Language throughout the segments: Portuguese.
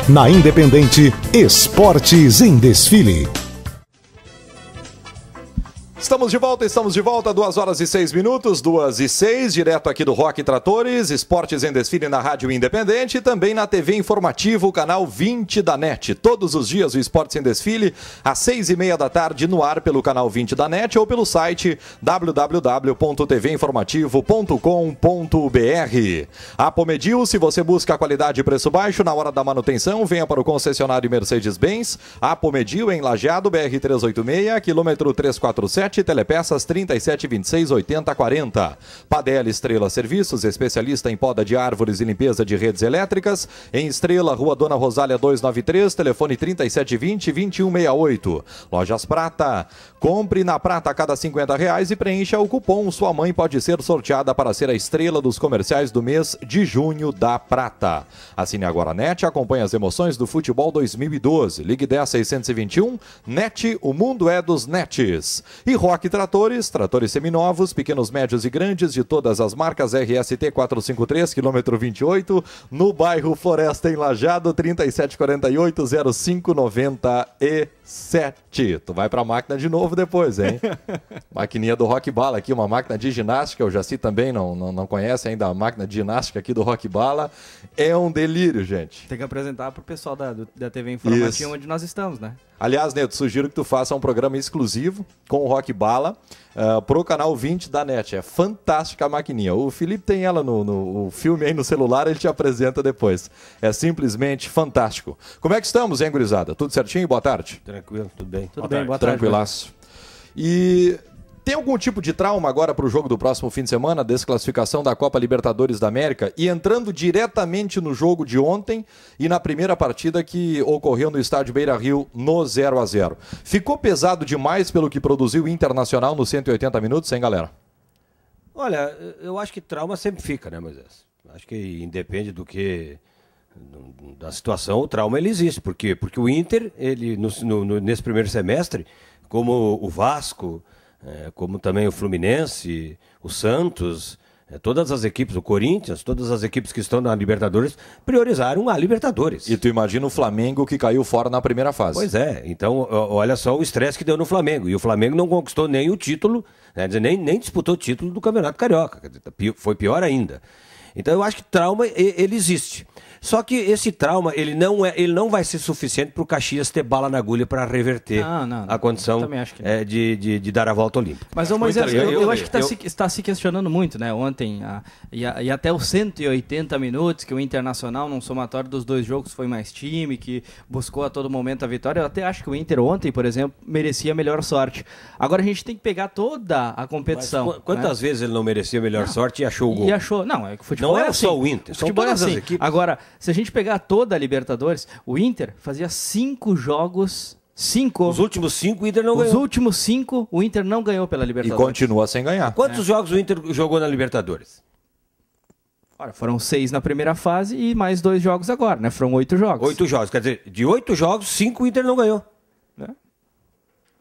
Na Independente, Esportes em Desfile. Estamos de volta, 2h06, 2h06, direto aqui do Rock Tratores, Esportes em Desfile na Rádio Independente e também na TV Informativo, canal 20 da NET. Todos os dias o Esportes em Desfile, às 6h30 da tarde, no ar pelo canal 20 da NET ou pelo site www.tvinformativo.com.br. Apomedil, se você busca qualidade e preço baixo na hora da manutenção, venha para o concessionário Mercedes-Benz. Apomedil em Lajeado, BR-386, quilômetro 347. Telepeças 3726-8040. Padel Estrela Serviços, especialista em poda de árvores e limpeza de redes elétricas. Em Estrela, Rua Dona Rosália 293, telefone 3720-2168. Lojas Prata. Compre na Prata a cada R$50 e preencha o cupom. Sua mãe pode ser sorteada para ser a estrela dos comerciais do mês de junho da Prata. Assine agora a NET, acompanhe as emoções do futebol 2012. Ligue 10-621. NET, o mundo é dos NETs. E Rock Tratores, tratores seminovos, pequenos, médios e grandes, de todas as marcas, RST 453, quilômetro 28, no bairro Floresta, em Lajeado, 3748-0597. Tu vai pra máquina de novo depois, hein? Maquininha do Rock Bala aqui, uma máquina de ginástica, o Jaci também não conhece ainda a máquina de ginástica aqui do Rock Bala. É um delírio, gente. Tem que apresentar pro pessoal da TV Informativo onde nós estamos, né? Aliás, Neto, sugiro que tu faça um programa exclusivo com o Rock Bala pro canal 20 da NET. É fantástica a maquininha. O Felipe tem ela no filme aí no celular, ele te apresenta depois. É simplesmente fantástico. Como é que estamos, hein, gurizada? Tudo certinho? Boa tarde? Tranquilo, tudo bem. Tudo bem, boa tarde. Tranquilaço. E tem algum tipo de trauma agora para o jogo do próximo fim de semana, desclassificação da Copa Libertadores da América, e entrando diretamente no jogo de ontem e na primeira partida que ocorreu no estádio Beira-Rio no 0-0? Ficou pesado demais pelo que produziu o Internacional nos 180 minutos, hein, galera? Olha, eu acho que trauma sempre fica, né, Moisés? Acho que independe da situação, o trauma ele existe. Por quê? Porque o Inter, ele, nesse primeiro semestre, como o Vasco, como também o Fluminense, o Santos, todas as equipes, o Corinthians, todas as equipes que estão na Libertadores, priorizaram a Libertadores. E tu imagina o Flamengo que caiu fora na primeira fase. Pois é, então olha só o estresse que deu no Flamengo. E o Flamengo não conquistou nem o título, né, nem disputou o título do Campeonato Carioca. Foi pior ainda. Então eu acho que trauma, ele existe. Só que esse trauma, ele não vai ser suficiente para o Caxias ter bala na agulha para reverter a condição de dar a volta olímpica. Mas, Moisés, eu acho que está se questionando muito, né? Ontem, e até os 180 minutos, que o Internacional, num somatório dos dois jogos, foi mais time, que buscou a todo momento a vitória. Eu até acho que o Inter ontem, por exemplo, merecia melhor sorte. Agora a gente tem que pegar toda a competição. Mas quantas vezes ele não merecia melhor sorte e achou o gol? E achou. Não, é que o futebol não é assim. só o Inter, são todas as assim. equipes. Agora, se a gente pegar toda a Libertadores, o Inter fazia 5 jogos. 5. Os últimos 5 o Inter não ganhou. Os últimos 5 o Inter não ganhou pela Libertadores. E continua sem ganhar. Quantos jogos o Inter jogou na Libertadores? Olha, foram 6 na primeira fase e mais 2 jogos agora, né? Foram 8 jogos. 8 jogos, quer dizer, de 8 jogos, 5 o Inter não ganhou.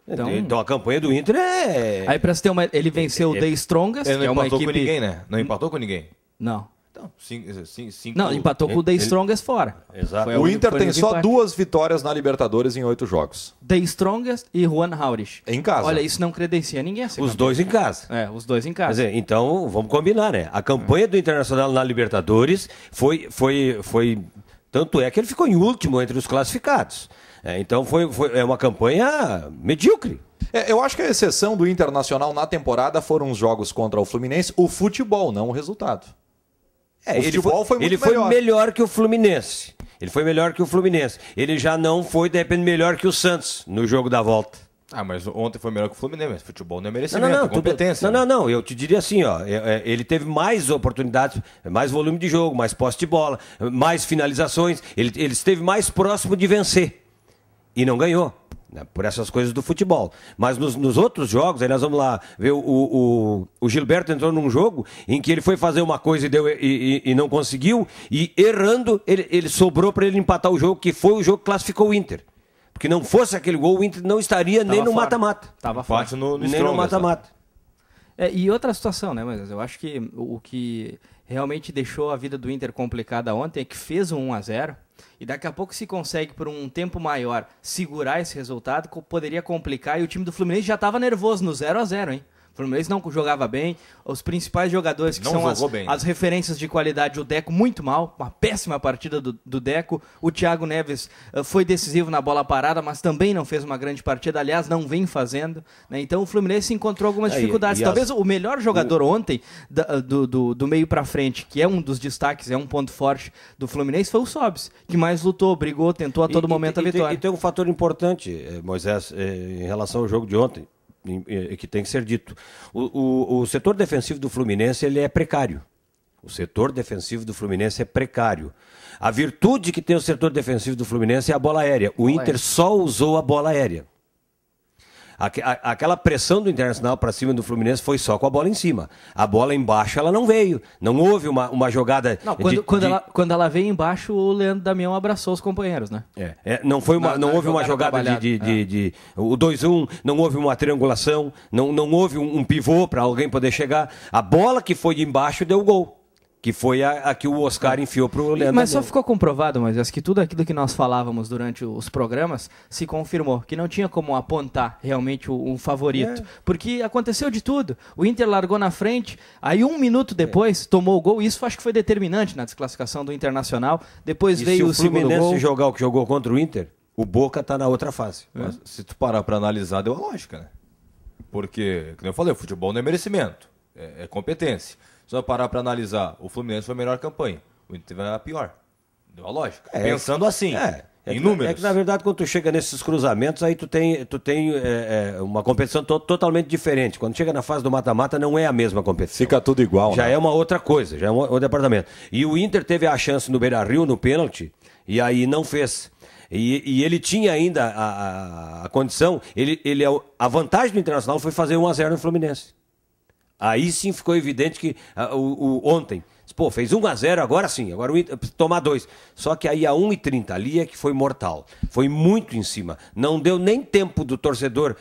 Então a campanha do Inter é... Aí pra você ter uma... Ele venceu o The Strongest, ele não que é uma empatou equipe... com ninguém, né? Não empatou com ninguém. Não. Então, não, empatou com o The Strongest fora. Exato. O Inter tem só 2 vitórias na Libertadores em 8 jogos. The Strongest e Juan Haurich. Em casa. Olha, isso não credencia ninguém a ser Os dois em casa. Os dois em casa. Quer dizer, então, vamos combinar, né? A campanha do Internacional na Libertadores foi... Tanto é que ele ficou em último entre os classificados. Então, é uma campanha medíocre. Eu acho que a exceção do Internacional na temporada foram os jogos contra o Fluminense, o futebol, não o resultado. Ele foi melhor que o Fluminense. Ele já não foi, de repente, melhor que o Santos no jogo da volta. Mas ontem foi melhor que o Fluminense, mas futebol não é merecimento, é competência. Não, eu te diria assim, ele teve mais oportunidades, mais volume de jogo, mais posse de bola, mais finalizações, ele esteve mais próximo de vencer e não ganhou, né, por essas coisas do futebol. Mas nos outros jogos, aí nós vamos lá ver o Gilberto entrou num jogo em que ele foi fazer uma coisa e não conseguiu, e errando, ele sobrou para ele empatar o jogo, que foi o jogo que classificou o Inter. Porque não fosse aquele gol, o Inter não estaria nem no mata-mata. Tava fora. No nem no mata-mata. E outra situação, né, mas eu acho que o que realmente deixou a vida do Inter complicada ontem é que fez um 1-0 e daqui a pouco se consegue por um tempo maior segurar esse resultado, poderia complicar, e o time do Fluminense já estava nervoso no 0-0, hein? O Fluminense não jogava bem, os principais jogadores que não são as referências de qualidade, o Deco muito mal, uma péssima partida do Deco, o Thiago Neves foi decisivo na bola parada, mas também não fez uma grande partida, aliás, não vem fazendo, né? Então o Fluminense encontrou algumas dificuldades. Talvez o melhor jogador ontem, do meio para frente, que é um dos destaques, é um ponto forte do Fluminense, foi o Sobis, que mais lutou, brigou, tentou a todo momento a vitória. E tem um fator importante, Moisés, em relação ao jogo de ontem, que tem que ser dito. O setor defensivo do Fluminense ele é precário. O setor defensivo do Fluminense é precário. A virtude que tem o setor defensivo do Fluminense é a bola aérea. O Inter só usou a bola aérea. Aquela pressão do Internacional para cima do Fluminense foi só com a bola em cima. A bola embaixo ela não veio. Não houve uma jogada... Não, quando ela veio embaixo, o Leandro Damião abraçou os companheiros, né? Não houve uma jogada o 2-1, não houve uma triangulação, não houve um pivô para alguém poder chegar. A bola que foi de embaixo deu o gol. Que foi a que o Oscar enfiou para o Leandro. Mas só ficou comprovado, mas que tudo aquilo que nós falávamos durante os programas se confirmou, que não tinha como apontar realmente um favorito. Porque aconteceu de tudo. O Inter largou na frente, aí 1 minuto depois tomou o gol, e isso acho que foi determinante na desclassificação do Internacional. Depois veio o segundo gol. Se o Fluminense jogar o que jogou contra o Inter, o Boca está na outra fase. Mas, se tu parar para analisar, deu a lógica, né? Porque, como eu falei, o futebol não é merecimento, é competência. Só parar para analisar, o Fluminense foi a melhor campanha, o Inter vai a pior. Deu a lógica. Pensando assim, em números. É que, na verdade, quando tu chega nesses cruzamentos, aí tu tem uma competição totalmente diferente. Quando chega na fase do mata-mata, não é a mesma competição. Fica tudo igual, Já né? é uma outra coisa, já é outro departamento. E o Inter teve a chance no Beira-Rio, no pênalti, e aí não fez. E ele tinha ainda a condição, a vantagem do Internacional foi fazer 1-0 no Fluminense. Aí sim ficou evidente que ontem, fez 1-0, agora sim, agora o Inter tomar 2. Só que aí a 1h30 ali é que foi mortal. Foi muito em cima. Não deu nem tempo do torcedor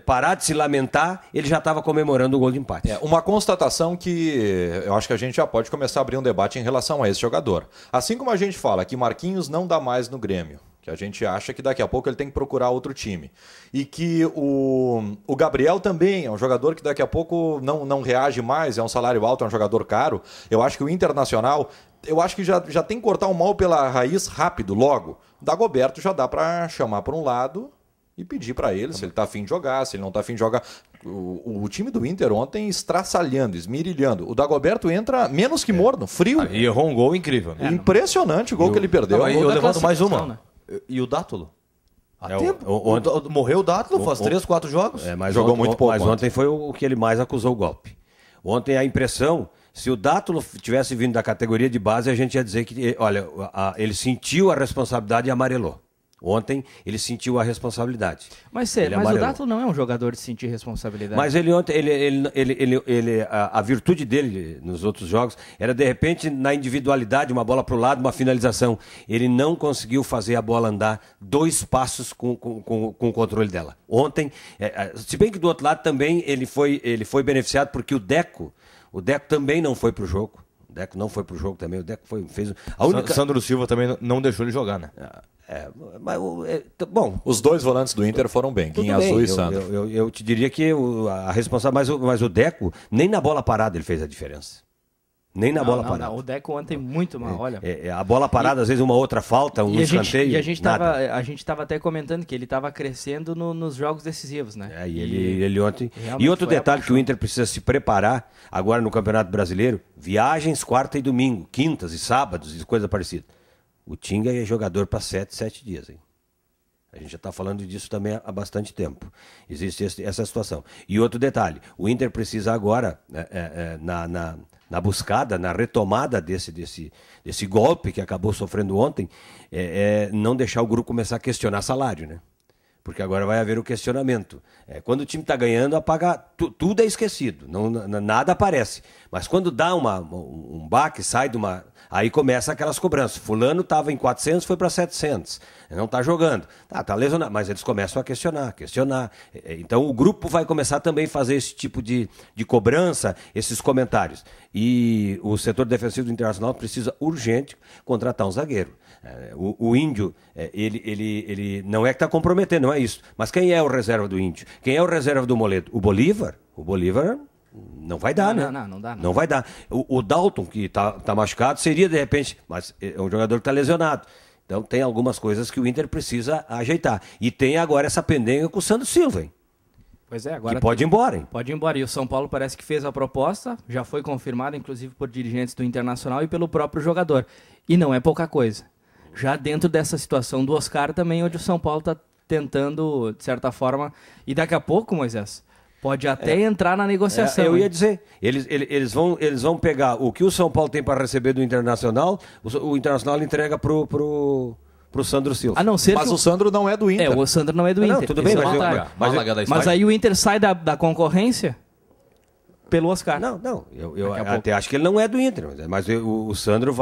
parar de se lamentar, ele já estava comemorando o gol de empate. Uma constatação que eu acho que a gente já pode começar a abrir um debate em relação a esse jogador. Assim como a gente fala que Marquinhos não dá mais no Grêmio, que a gente acha que daqui a pouco ele tem que procurar outro time. E que o Gabriel também é um jogador que daqui a pouco não reage mais, é um salário alto, é um jogador caro. Eu acho que o Internacional, eu acho que já tem que cortar o mal pela raiz rápido, logo. O Dagoberto já dá para chamar para um lado e pedir para ele se ele está afim de jogar, se ele não está afim de jogar. O time do Inter ontem estraçalhando, esmirilhando. O Dagoberto entra menos que morno, frio. E errou um gol incrível. Né? Impressionante o gol que ele perdeu. Eu levanto mais uma. Né? E o Dátulo? Morreu o Dátulo, faz 3, 4 jogos. Mas jogou muito pouco. Mas ontem foi o que ele mais acusou o golpe. Ontem a impressão, se o Dátulo tivesse vindo da categoria de base, a gente ia dizer que, olha, ele sentiu a responsabilidade e amarelou. Ontem ele sentiu a responsabilidade. Mas o Dátulo não é um jogador de sentir responsabilidade. Mas ele ontem, a virtude dele nos outros jogos era de repente na individualidade, uma bola para o lado, uma finalização. Ele não conseguiu fazer a bola andar 2 passos com o controle dela. Ontem, se bem que do outro lado também ele foi beneficiado porque o Deco também não foi para o jogo. O Deco não foi para o jogo também. O Deco fez Sandro Silva também não deixou ele jogar, né? Bom, os 2 volantes do Inter foram bem, Guinha Azul e Sandro. Eu te diria que a responsabilidade, mas o Deco, nem na bola parada ele fez a diferença. Nem na bola parada. O Deco ontem muito mal, olha. A bola parada, às vezes uma outra falta, um escanteio. E a gente estava até comentando que ele estava crescendo nos jogos decisivos, né? Ele ontem. E outro detalhe que o Inter precisa se preparar agora no Campeonato Brasileiro: viagens quarta e domingo, quintas e sábados e coisa parecida. O Tinga é jogador para 7 dias, hein? A gente já está falando disso também há bastante tempo. Existe essa situação. E outro detalhe: o Inter precisa agora, na buscada, na retomada desse golpe que acabou sofrendo ontem, não deixar o grupo começar a questionar salário, né? Porque agora vai haver o questionamento. Quando o time está ganhando, tudo é esquecido, nada aparece. Mas quando dá um baque, sai de uma Aí começa aquelas cobranças. Fulano estava em 400, foi para 700. Não está jogando. Tá lesionado. Mas eles começam a questionar. Então o grupo vai começar também a fazer esse tipo de cobrança, esses comentários. E o setor defensivo do Internacional precisa urgente contratar um zagueiro. O Índio, ele não é que está comprometendo, não é isso. Mas quem é o reserva do Índio? Quem é o reserva do Moledo? O Bolívar? O Bolívar não vai dar, né? Não dá. Não vai dar. O Dalton, que tá machucado, seria de repente, mas é um jogador que está lesionado. Então tem algumas coisas que o Inter precisa ajeitar. E tem agora essa pendenga com o Sandro Silva, hein? Pois é, agora que pode ir embora, hein? Pode ir embora. E o São Paulo parece que fez a proposta, já foi confirmada, inclusive por dirigentes do Internacional e pelo próprio jogador. E não é pouca coisa. Já dentro dessa situação do Oscar também, onde o São Paulo está tentando, de certa forma, e daqui a pouco, Moisés, pode até entrar na negociação. Eu ia dizer, eles vão pegar o que o São Paulo tem para receber do Internacional, o Internacional entrega pro Sandro Silva. A não ser mas o Sandro não é do Inter. O Sandro não é do Inter. Tudo bem, mas aí o Inter sai da concorrência pelo Oscar. Eu até acho que ele não é do Inter, mas o Sandro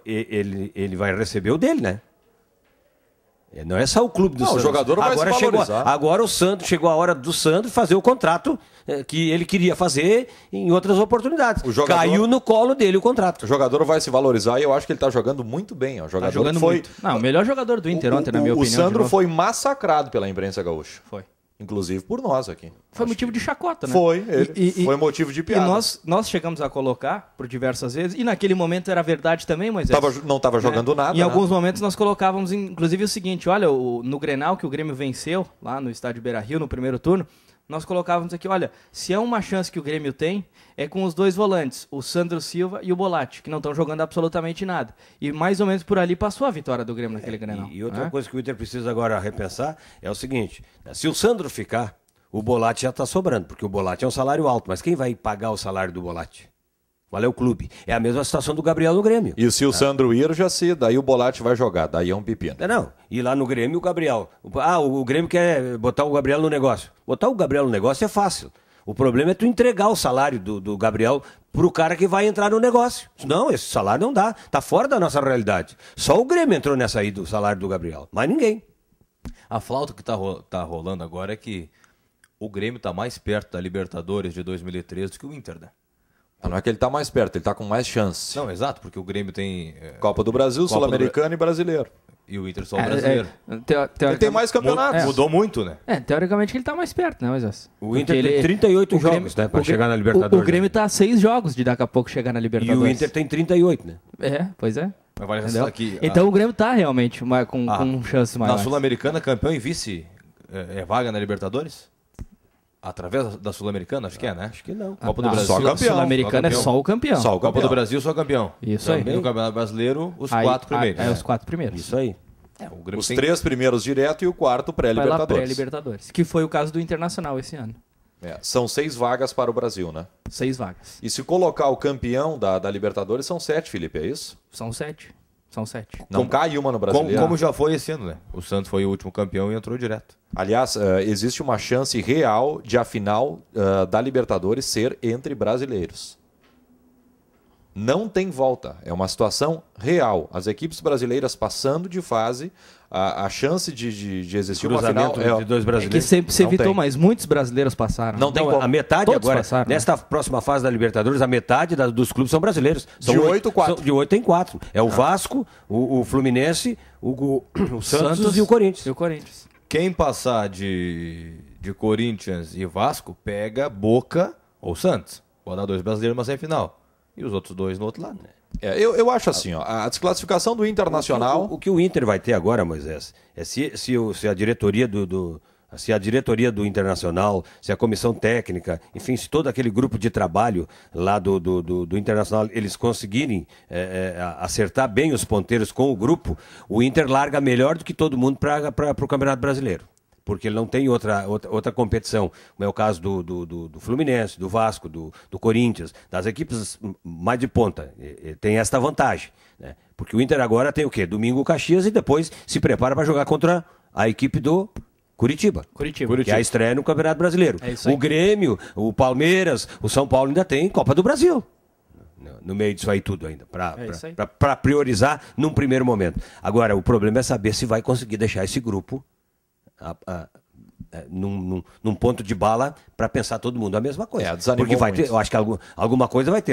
ele vai receber o dele, né? Não é só o clube do Sandro. O jogador vai se valorizar. Agora chegou a hora do Sandro fazer o contrato que ele queria fazer em outras oportunidades. Caiu no colo dele o contrato. O jogador vai se valorizar e eu acho que ele está jogando muito bem. O jogador jogando muito. Não, o melhor jogador do Inter ontem, na minha opinião. O Sandro foi massacrado pela imprensa gaúcha. Foi. Inclusive por nós aqui. Foi motivo de chacota, né? Foi, foi motivo de piada. E nós chegamos a colocar por diversas vezes, e naquele momento era verdade também, mas não estava jogando nada. Em alguns momentos nós colocávamos, inclusive, o seguinte, olha, no Grenal que o Grêmio venceu, lá no estádio Beira-Rio, no primeiro turno, nós colocávamos aqui, olha, se é uma chance que o Grêmio tem, é com os dois volantes, o Sandro Silva e o Bolatti, que não estão jogando absolutamente nada. E mais ou menos por ali passou a vitória do Grêmio naquele Grenal. E outra coisa que o Inter precisa agora repensar é o seguinte, se o Sandro ficar, o Bolatti já está sobrando, porque o Bolatti é um salário alto, mas quem vai pagar o salário do Bolatti? Qual é o clube? É a mesma situação do Gabriel no Grêmio. E se o Sandro ir, daí o Bolatti vai jogar, daí é um pepino. E lá no Grêmio o Gabriel. O Grêmio quer botar o Gabriel no negócio. Botar o Gabriel no negócio é fácil. O problema é tu entregar o salário do Gabriel pro cara que vai entrar no negócio. Não, esse salário não dá. Tá fora da nossa realidade. Só o Grêmio entrou nessa aí do salário do Gabriel. Mas ninguém. A flauta que tá rolando agora é que o Grêmio está mais perto da Libertadores de 2013 do que o Inter, né? Não é que ele está mais perto, ele está com mais chance. Não, exato, porque o Grêmio tem... Copa do Brasil, Sul-Americano e Brasileiro. E o Inter só o brasileiro. Ele tem mais campeonatos. Mudou muito, né? Teoricamente ele está mais perto, né, Moisés? O Inter tem 38 jogos, né, para chegar na Libertadores. O Grêmio está a 6 jogos de daqui a pouco chegar na Libertadores. E o Inter tem 38, né? Pois é. Mas vale ressaltar aqui, então o Grêmio está realmente com chances maiores. Na Sul-Americana, campeão e vice é vaga na Libertadores? Através da Sul-Americana, acho que é, né? Acho que não. Copa do Brasil. Só campeão. Sul-Americana é só o campeão. Só o Copa do Brasil, só campeão. Isso aí. E no Campeonato Brasileiro, os 4 primeiros. Os 4 primeiros. Isso aí. Os 3 primeiros direto e o 4 pré-Libertadores. Pré-Libertadores. Que foi o caso do Internacional esse ano. São 6 vagas para o Brasil, né? 6 vagas. E se colocar o campeão da Libertadores, são 7, Felipe, é isso? São 7. Não cai uma no Brasileiro. Como já foi esse ano, né? O Santos foi o último campeão e entrou direto. Aliás, existe uma chance real de a final da Libertadores ser entre brasileiros. Não tem volta. É uma situação real. As equipes brasileiras passando de fase, a chance de existir uma final de dois brasileiros. Que sempre se evitou, mas muitos brasileiros passaram. Não tem como. A metade Todos agora, passaram, nesta próxima fase da Libertadores, a metade dos clubes são brasileiros. São de 8, 4. De 8 tem 4. É o Vasco, o Fluminense, o Santos e o Corinthians. Quem passar de Corinthians e Vasco, pega Boca ou Santos. Pode dar 2 brasileiros numa semifinal. E os outros 2 no outro lado. Eu acho assim, ó, a desclassificação do Internacional... O que o Inter vai ter agora, Moisés, é se a diretoria se a diretoria do Internacional, se a comissão técnica, enfim, se todo aquele grupo de trabalho lá do Internacional, eles conseguirem acertar bem os ponteiros com o grupo, o Inter larga melhor do que todo mundo para o Campeonato Brasileiro. Porque ele não tem outra competição, como é o caso do Fluminense, do Vasco, do Corinthians, das equipes mais de ponta. Tem esta vantagem, né? Porque o Inter agora tem o quê? Domingo o Caxias e depois se prepara para jogar contra a equipe do Curitiba. Que é a estreia no Campeonato Brasileiro. O Grêmio, o Palmeiras, o São Paulo ainda tem Copa do Brasil. no meio disso aí tudo ainda, para priorizar num primeiro momento. Agora, o problema é saber se vai conseguir deixar esse grupo num ponto de bala para pensar todo mundo a mesma coisa. Porque vai ter, eu acho que alguma coisa vai ter.